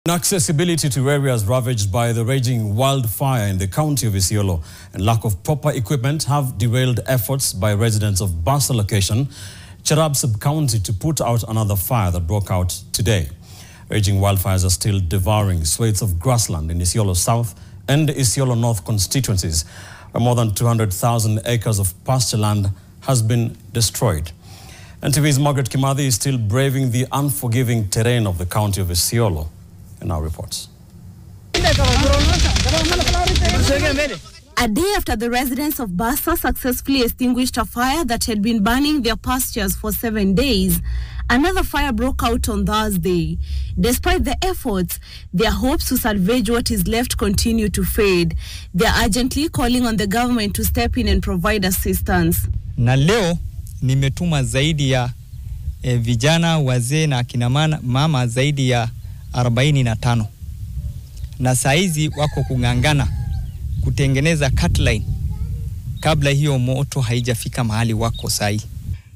Inaccessibility to areas ravaged by the raging wildfire in the county of Isiolo and lack of proper equipment have derailed efforts by residents of Bassa location, Cherab sub-county, to put out another fire that broke out today. Raging wildfires are still devouring swathes of grassland in Isiolo South and Isiolo North constituencies, where more than 200,000 acres of pasture land has been destroyed. NTV's Margaret Kimathi is still braving the unforgiving terrain of the county of Isiolo. In our reports. A day after the residents of Bassa successfully extinguished a fire that had been burning their pastures for 7 days, another fire broke out on Thursday. Despite the efforts, their hopes to salvage what is left continue to fade. They are urgently calling on the government to step in and provide assistance. Na leo nimetuma zaidi ya vijana, wazee na akina mama zaidi ya 45 na saizi wako kungangana kutengeneza cutline kabla hiyo moto haijafika mahali wako sai.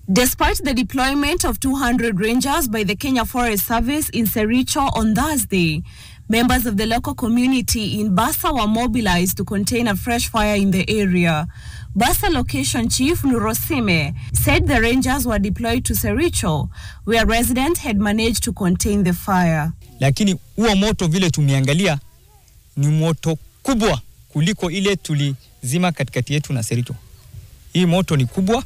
Despite the deployment of 200 rangers by the Kenya Forest Service in Sericho on Thursday, members of the local community in Bassa were mobilized to contain a fresh fire in the area. Bassa location chief Nurosime said the rangers were deployed to Sericho, where residents had managed to contain the fire. Lakini huo moto vile tumeangalia ni moto kubwa kuliko ile tulizima katikati yetu na Sericho. Hii moto ni kubwa.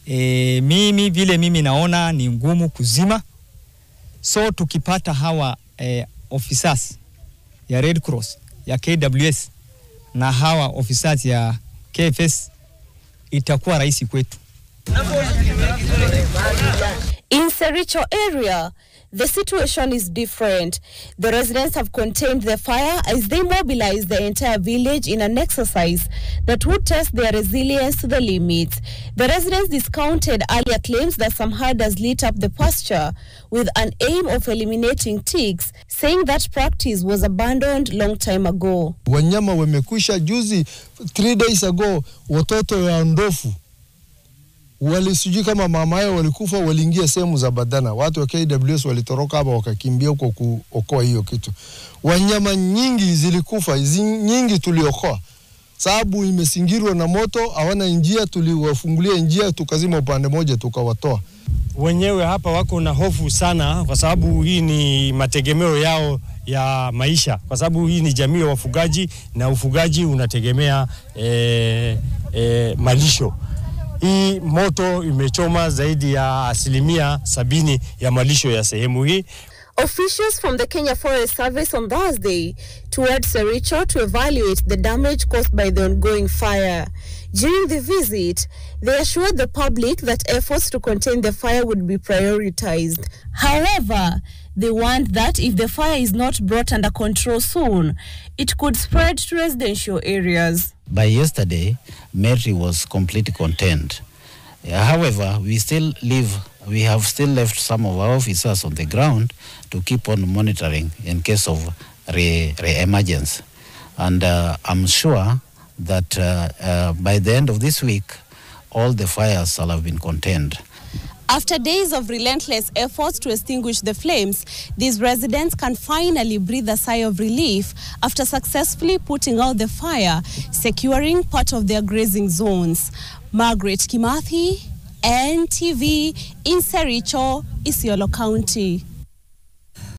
Mimi naona ni ngumu kuzima. So tukipata hawa officers ya Red Cross, ya KWS na hawa officers ya KFS itakuwa rahisi kwetu. In Sericho area, the situation is different. The residents have contained the fire as they mobilize the entire village in an exercise that would test their resilience to the limits. The residents discounted earlier claims that some herders lit up the pasture with an aim of eliminating ticks, saying that practice was abandoned long time ago. Wanyama wamekwisha juzi 3 days ago, watoto ya ndofu walisijui kama mama yao walikufa, waliingia sehemu za badana. Watu wa KWS walitoroka hapa wakakimbia huko kuokoa hiyo kitu. Wanyama nyingi zilikufa, nyingi tuliokoa. Sababu imesingirwa na moto, hawana njia, tuliwafungulia njia, tukazima upande moja tukawatoa. Wenyewe hapa wako na hofu sana kwa sababu hii ni mategemeo yao ya maisha, kwa sababu hii ni jamii ya wafugaji na ufugaji unategemea malisho. Hii moto imechoma zaidi ya 70% ya malisho ya sehemu hii. Officials from the Kenya Forest Service on Thursday toured Sericho to evaluate the damage caused by the ongoing fire. During the visit, they assured the public that efforts to contain the fire would be prioritized. However, they warned that if the fire is not brought under control soon, it could spread to residential areas. By yesterday, Mary was completely contained. However, we have still left some of our officers on the ground to keep on monitoring in case of re-emergence. And I'm sure that by the end of this week, all the fires shall have been contained. After days of relentless efforts to extinguish the flames, these residents can finally breathe a sigh of relief after successfully putting out the fire, securing part of their grazing zones. Margaret Kimathi, NTV, in Sericho, Isiolo County.